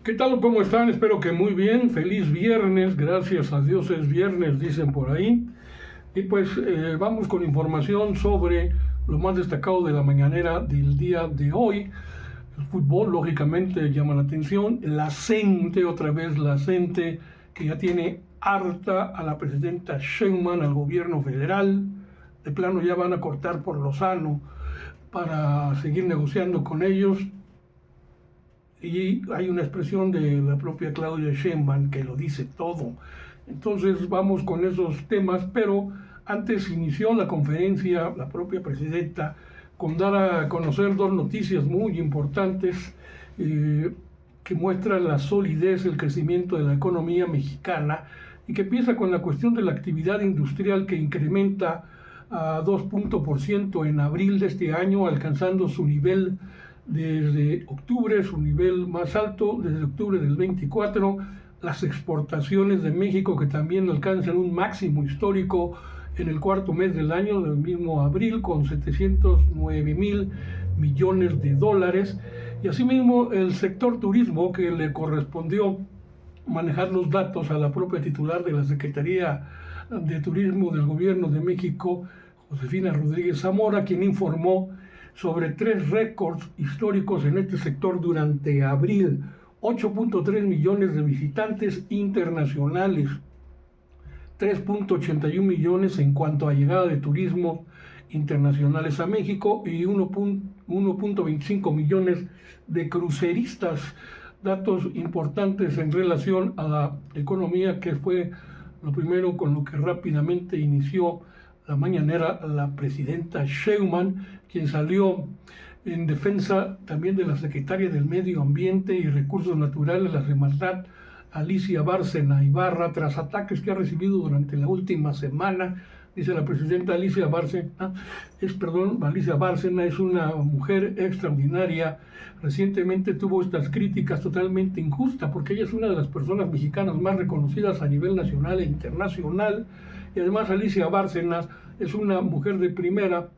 ¿Qué tal? ¿Cómo están? Espero que muy bien. Feliz viernes. Gracias a Dios es viernes, dicen por ahí. Y pues vamos con información sobre lo más destacado de la mañanera del día de hoy. El fútbol, lógicamente, llama la atención. La CENTE, otra vez la CENTE, que ya tiene harta a la presidenta Sheinbaum, al gobierno federal. De plano ya van a cortar por lo sano para seguir negociando con ellos. Y hay una expresión de la propia Claudia Sheinbaum que lo dice todo. Entonces vamos con esos temas, pero antes inició la conferencia la propia presidenta con dar a conocer dos noticias muy importantes que muestran la solidez, el crecimiento de la economía mexicana y que empieza con la cuestión de la actividad industrial que incrementa a 2% en abril de este año, alcanzando su nivel desde octubre, su nivel más alto, desde octubre del 24, las exportaciones de México que también alcanzan un máximo histórico en el cuarto mes del año, del mismo abril, con 709 mil millones de dólares. Y asimismo el sector turismo, que le correspondió manejar los datos a la propia titular de la Secretaría de Turismo del Gobierno de México, Josefina Rodríguez Zamora, quien informó sobre 3 récords históricos en este sector durante abril: 8.3 millones de visitantes internacionales, 3.81 millones en cuanto a llegada de turismo internacionales a México y 1.25 millones de cruceristas. Datos importantes en relación a la economía, que fue lo primero con lo que rápidamente inició la mañanera la presidenta Sheinbaum, quien salió en defensa también de la secretaria del Medio Ambiente y Recursos Naturales, la Semarnat, Alicia Bárcena Ibarra, tras ataques que ha recibido durante la última semana. Dice la presidenta Alicia Bárcena es una mujer extraordinaria. Recientemente tuvo estas críticas totalmente injustas porque ella es una de las personas mexicanas más reconocidas a nivel nacional e internacional. Y además Alicia Bárcenas es una mujer de primera,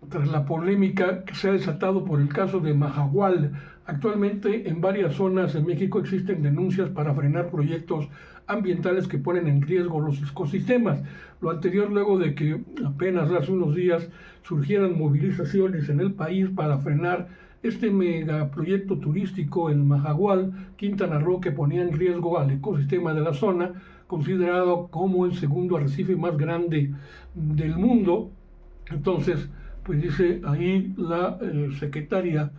tras la polémica que se ha desatado por el caso de Mahahual. Actualmente en varias zonas en México existen denuncias para frenar proyectos ambientales que ponen en riesgo los ecosistemas. Lo anterior luego de que apenas hace unos días surgieran movilizaciones en el país para frenar este megaproyecto turístico en Mahahual, Quintana Roo, que ponía en riesgo al ecosistema de la zona, considerado como el segundo arrecife más grande del mundo. Entonces, pues dice ahí la secretaria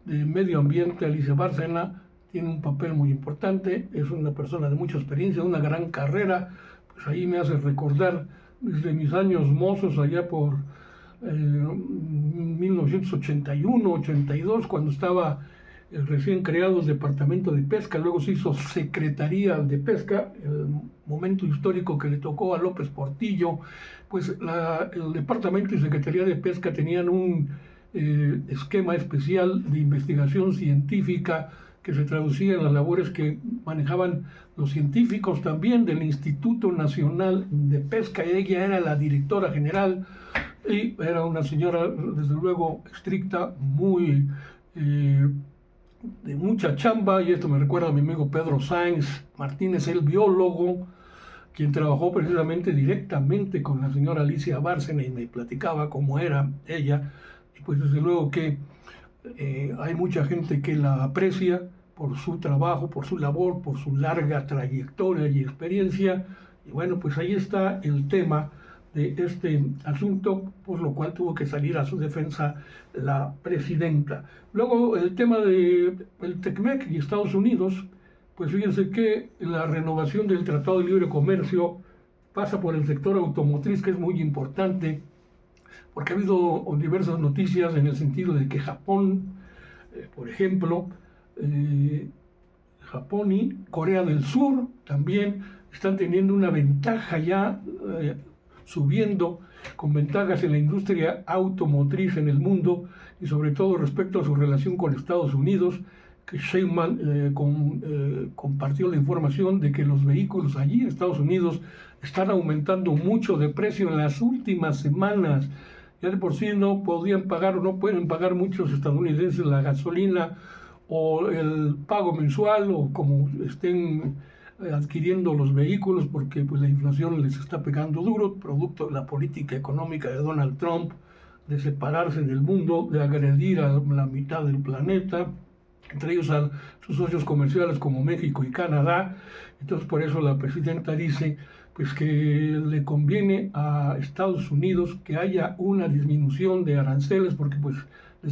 de Medio Ambiente, Alicia Bárcena, tiene un papel muy importante, es una persona de mucha experiencia, de una gran carrera. Pues ahí me hace recordar desde mis años mozos, allá por 1981-82, cuando estaba el recién creado Departamento de Pesca, luego se hizo Secretaría de Pesca, el momento histórico que le tocó a López Portillo. Pues el Departamento y Secretaría de Pesca tenían un esquema especial de investigación científica que se traducía en las labores que manejaban los científicos también del Instituto Nacional de Pesca. Ella era la directora general y era una señora, desde luego, estricta, muy de mucha chamba, y esto me recuerda a mi amigo Pedro Sáenz Martínez, el biólogo, quien trabajó precisamente directamente con la señora Alicia Bárcena y me platicaba cómo era ella. Y pues desde luego que hay mucha gente que la aprecia por su trabajo, por su labor, por su larga trayectoria y experiencia. Y bueno, pues ahí está el tema de este asunto, por lo cual tuvo que salir a su defensa la presidenta. Luego el tema del TECMEC y Estados Unidos, pues fíjense que la renovación del Tratado de Libre Comercio pasa por el sector automotriz, que es muy importante, porque ha habido diversas noticias en el sentido de que Japón, por ejemplo, Japón y Corea del Sur también están teniendo una ventaja ya, subiendo con ventajas en la industria automotriz en el mundo, y sobre todo respecto a su relación con Estados Unidos, que Sheinbaum compartió la información de que los vehículos allí en Estados Unidos están aumentando mucho de precio en las últimas semanas. Ya de por sí no podían pagar o no pueden pagar muchos estadounidenses la gasolina o el pago mensual, o como estén adquiriendo los vehículos, porque pues la inflación les está pegando duro, producto de la política económica de Donald Trump, de separarse del mundo, de agredir a la mitad del planeta, entre ellos a sus socios comerciales como México y Canadá. Entonces por eso la presidenta dice pues que le conviene a Estados Unidos que haya una disminución de aranceles, porque pues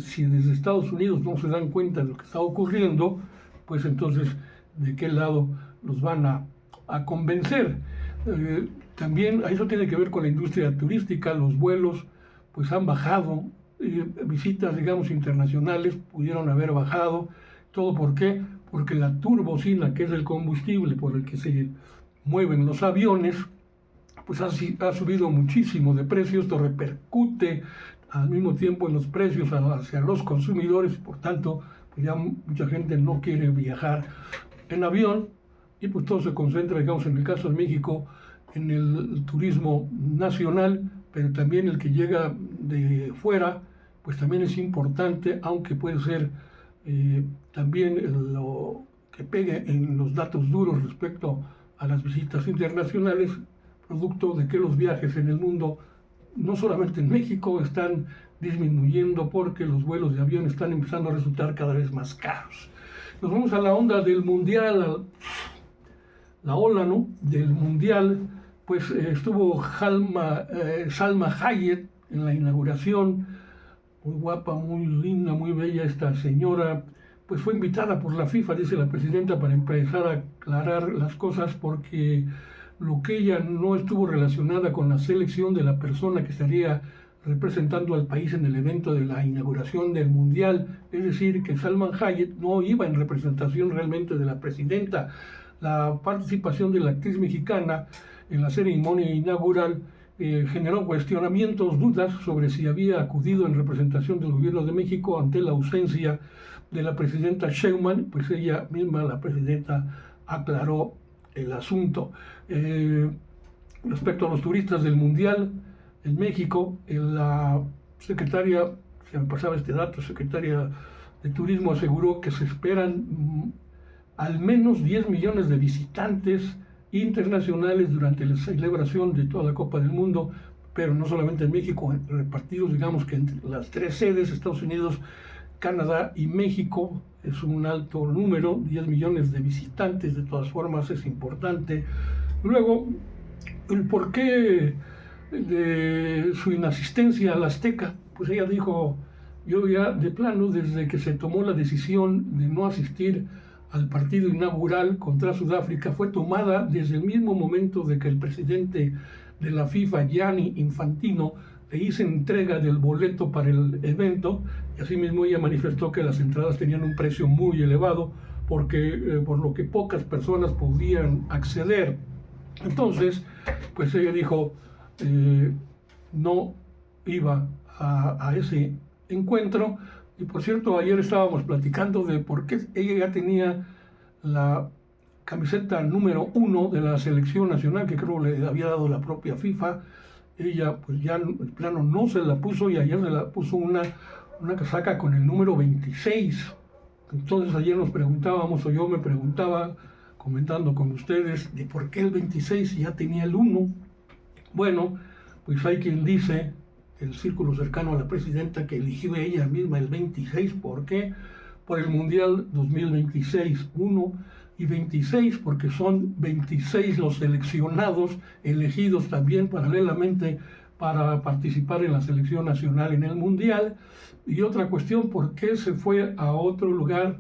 si desde Estados Unidos no se dan cuenta de lo que está ocurriendo, pues entonces de qué lado los van a convencer. También eso tiene que ver con la industria turística. Los vuelos pues han bajado, visitas digamos internacionales pudieron haber bajado. ¿Todo por qué? Porque la turbocina, que es el combustible por el que se mueven los aviones, pues ha subido muchísimo de precio. Esto repercute al mismo tiempo en los precios hacia los consumidores, por tanto pues ya mucha gente no quiere viajar en avión, y pues todo se concentra, digamos, en el caso de México, en el turismo nacional, pero también el que llega de fuera, pues también es importante, aunque puede ser también lo que pegue en los datos duros respecto a las visitas internacionales, producto de que los viajes en el mundo, no solamente en México, están disminuyendo porque los vuelos de avión están empezando a resultar cada vez más caros. Nos vamos a la onda del mundial, la ola, ¿no?, del mundial. Pues estuvo Salma Hayek en la inauguración, muy guapa, muy linda, muy bella esta señora. Pues fue invitada por la FIFA, dice la presidenta, para empezar a aclarar las cosas, porque lo que ella no estuvo relacionada con la selección de la persona que estaría representando al país en el evento de la inauguración del Mundial, es decir, que Salman Hayek no iba en representación realmente de la presidenta. La participación de la actriz mexicana en la ceremonia inaugural generó cuestionamientos, dudas sobre si había acudido en representación del gobierno de México ante la ausencia de la presidenta Sheinbaum. Pues ella misma, la presidenta, aclaró el asunto. Respecto a los turistas del Mundial en México, la secretaria, se me pasaba este dato, secretaria de Turismo, aseguró que se esperan al menos 10 millones de visitantes internacionales durante la celebración de toda la Copa del Mundo, pero no solamente en México, repartidos digamos que entre las tres sedes, Estados Unidos, Canadá y México. Es un alto número, 10 millones de visitantes, de todas formas es importante. Luego, el porqué de su inasistencia a la Azteca, pues ella dijo, yo ya de plano, desde que se tomó la decisión de no asistir al partido inaugural contra Sudáfrica, fue tomada desde el mismo momento de que el presidente de la FIFA, Gianni Infantino, le hizo entrega del boleto para el evento, y asimismo ella manifestó que las entradas tenían un precio muy elevado, por lo que pocas personas podían acceder. Entonces, pues ella dijo, no iba a ese encuentro. Y por cierto, ayer estábamos platicando de por qué ella ya tenía la camiseta número 1 de la selección nacional, que creo le había dado la propia FIFA. Ella pues ya en plano no se la puso, y ayer se la puso una casaca con el número 26. Entonces ayer nos preguntábamos, o yo me preguntaba, comentando con ustedes, de por qué el 26 si ya tenía el 1. Bueno, pues hay quien dice, el círculo cercano a la presidenta, que eligió ella misma el 26. ¿Por qué? Por el Mundial 2026, 1 y 26, porque son 26 los seleccionados, elegidos también paralelamente para participar en la selección nacional en el Mundial. Y otra cuestión, ¿por qué se fue a otro lugar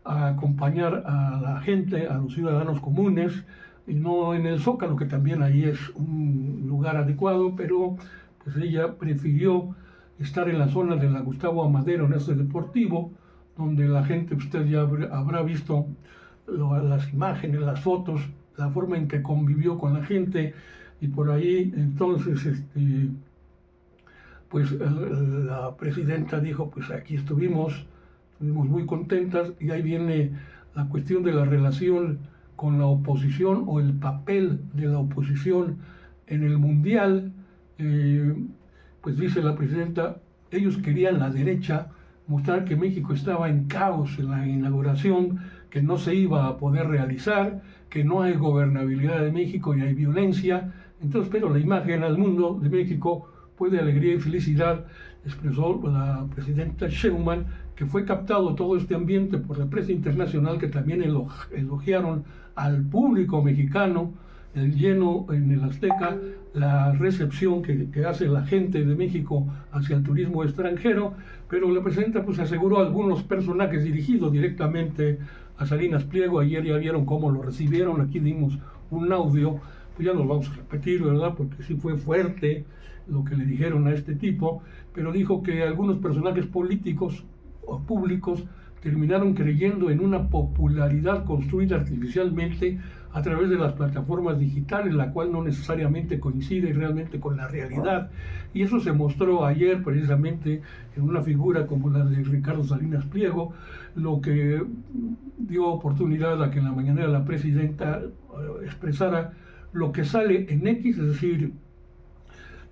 a acompañar a la gente, a los ciudadanos comunes, y no en el Zócalo, que también ahí es un lugar adecuado? Pero pues ella prefirió estar en la zona de la Gustavo Amadero, en ese deportivo, donde la gente, usted ya habrá visto las imágenes, las fotos, la forma en que convivió con la gente, y por ahí entonces pues la presidenta dijo, pues aquí estuvimos muy contentas. Y ahí viene la cuestión de la relación con la oposición, o el papel de la oposición en el Mundial. Pues dice la presidenta, ellos querían la derecha mostrar que México estaba en caos en la inauguración, que no se iba a poder realizar, que no hay gobernabilidad de México y hay violencia. Entonces, pero la imagen al mundo de México fue de alegría y felicidad, expresó la presidenta Sheinbaum, que fue captado todo este ambiente por la prensa internacional, que también elogiaron al público mexicano, el lleno en el Azteca, la recepción que hace la gente de México hacia el turismo extranjero, pero la presidenta pues aseguró a algunos personajes dirigidos directamente a Salinas Pliego. Ayer ya vieron cómo lo recibieron, aquí dimos un audio, pues ya nos vamos a repetir, ¿verdad? Porque sí fue fuerte lo que le dijeron a este tipo, pero dijo que algunos personajes políticos o públicos terminaron creyendo en una popularidad construida artificialmente a través de las plataformas digitales, la cual no necesariamente coincide realmente con la realidad. Y eso se mostró ayer precisamente en una figura como la de Ricardo Salinas Pliego, lo que dio oportunidad a que en la mañanera la presidenta expresara lo que sale en X, es decir,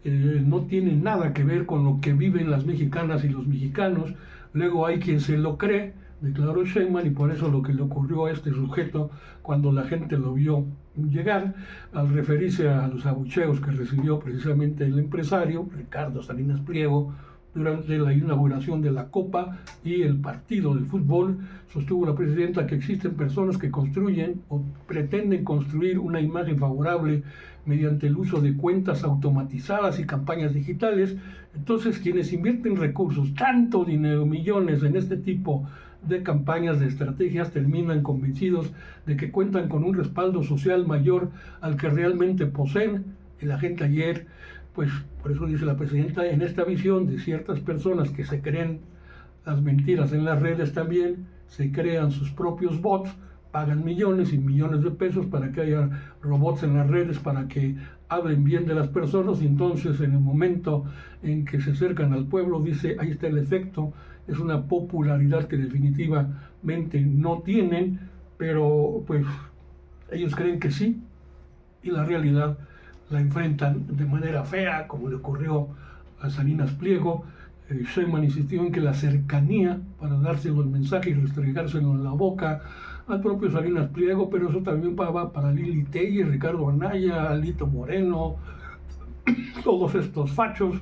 no tiene nada que ver con lo que viven las mexicanas y los mexicanos. Luego hay quien se lo cree, declaró Sheinbaum, y por eso lo que le ocurrió a este sujeto cuando la gente lo vio llegar, al referirse a los abucheos que recibió precisamente el empresario Ricardo Salinas Pliego durante la inauguración de la Copa y el partido de fútbol. Sostuvo la presidenta que existen personas que construyen o pretenden construir una imagen favorable mediante el uso de cuentas automatizadas y campañas digitales. Entonces, quienes invierten recursos, tanto dinero, millones en este tipo de campañas, de estrategias, terminan convencidos de que cuentan con un respaldo social mayor al que realmente poseen. Y la gente ayer, pues por eso dice la presidenta, en esta visión de ciertas personas que se creen las mentiras en las redes también, se crean sus propios bots, pagan millones y millones de pesos para que haya robots en las redes para que hablen bien de las personas, y entonces en el momento en que se acercan al pueblo, dice, ahí está el efecto. Es una popularidad que definitivamente no tienen, pero pues ellos creen que sí, y la realidad la enfrentan de manera fea, como le ocurrió a Salinas Pliego. Sheinbaum insistió en que la cercanía para dárselo el mensaje y restregárselo en la boca al propio Salinas Pliego, pero eso también va para Lili Telles, Ricardo Anaya, Alito Moreno, todos estos fachos.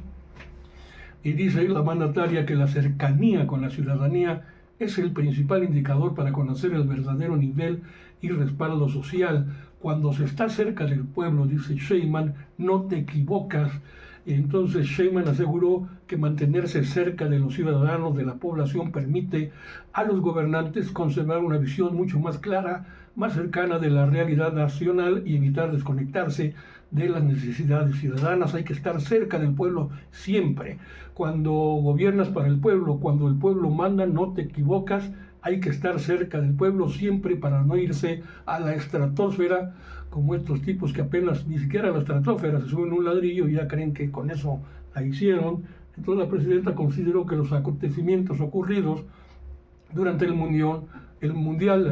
Y dice la mandataria que la cercanía con la ciudadanía es el principal indicador para conocer el verdadero nivel y respaldo social. Cuando se está cerca del pueblo, dice Sheinbaum, no te equivocas. Entonces Sheinbaum aseguró que mantenerse cerca de los ciudadanos, de la población, permite a los gobernantes conservar una visión mucho más clara, más cercana de la realidad nacional y evitar desconectarse de las necesidades ciudadanas. Hay que estar cerca del pueblo siempre. Cuando gobiernas para el pueblo, cuando el pueblo manda, no te equivocas. Hay que estar cerca del pueblo siempre para no irse a la estratosfera, como estos tipos que apenas ni siquiera a la estratosfera se suben un ladrillo y ya creen que con eso la hicieron. Entonces la presidenta consideró que los acontecimientos ocurridos durante el mundial,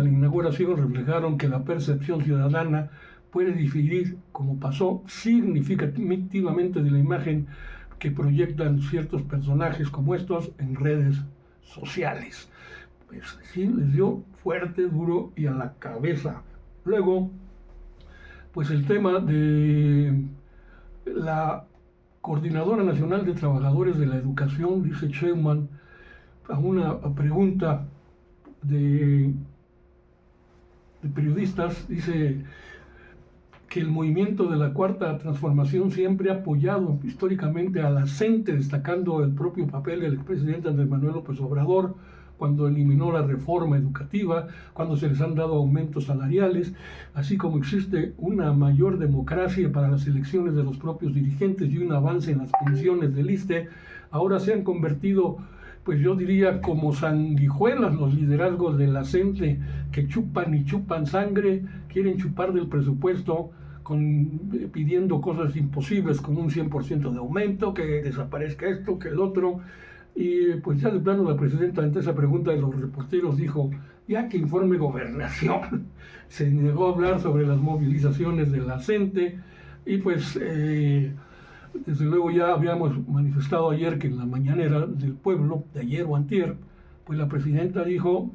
la inauguración, reflejaron que la percepción ciudadana puede diferir, como pasó, significativamente de la imagen que proyectan ciertos personajes como estos en redes sociales. Pues sí, les dio fuerte, duro y a la cabeza. Luego, pues el tema de la Coordinadora Nacional de Trabajadores de la Educación, dice Sheinbaum, a una pregunta de periodistas, dice que el movimiento de la Cuarta Transformación siempre ha apoyado históricamente a la CENTE, destacando el propio papel del expresidente Andrés Manuel López Obrador cuando eliminó la reforma educativa, cuando se les han dado aumentos salariales, así como existe una mayor democracia para las elecciones de los propios dirigentes y un avance en las pensiones del ISSSTE. Ahora se han convertido, pues yo diría, como sanguijuelas los liderazgos de la CENTE, que chupan y chupan sangre, quieren chupar del presupuesto pidiendo cosas imposibles, como un 100% de aumento, que desaparezca esto, que el otro. Y pues ya de plano la presidenta, ante esa pregunta de los reporteros, dijo, ya que informe Gobernación. Se negó a hablar sobre las movilizaciones de la CENTE, y pues desde luego ya habíamos manifestado ayer que en la mañanera del pueblo, de ayer o antier, pues la presidenta dijo,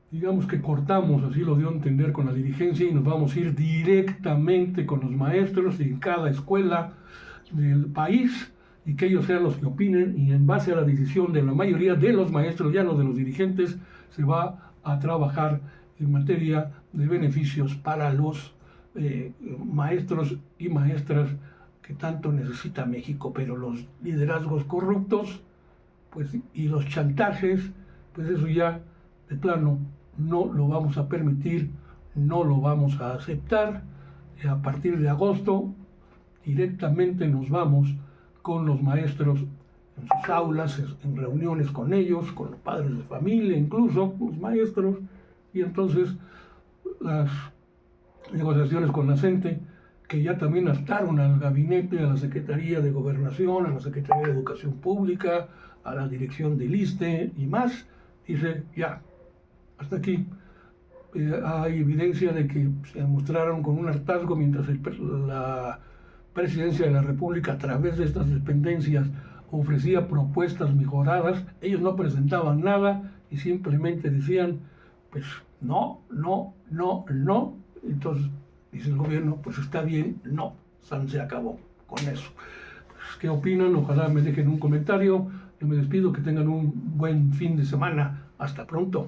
digamos que cortamos, así lo dio a entender con la dirigencia, y nos vamos a ir directamente con los maestros en cada escuela del país, y que ellos sean los que opinen, y en base a la decisión de la mayoría de los maestros, ya no de los dirigentes, se va a trabajar en materia de beneficios para los maestros y maestras que tanto necesita México. Pero los liderazgos corruptos, pues, y los chantajes, pues eso ya de plano no lo vamos a permitir, no lo vamos a aceptar. A partir de agosto directamente nos vamos con los maestros en sus aulas, en reuniones con ellos, con los padres de familia, incluso los maestros, y entonces las negociaciones con la CENTE, que ya también hartaron al gabinete, a la Secretaría de Gobernación, a la Secretaría de Educación Pública, a la dirección del ISSSTE y más, dice ya, hasta aquí. Hay evidencia de que se mostraron con un hartazgo mientras la Presidencia de la República, a través de estas dependencias, ofrecía propuestas mejoradas. Ellos no presentaban nada y simplemente decían, pues no, no, no, no. Entonces dice el gobierno, pues está bien, no, se acabó con eso. Pues, ¿qué opinan? Ojalá me dejen un comentario. Yo me despido, que tengan un buen fin de semana. Hasta pronto.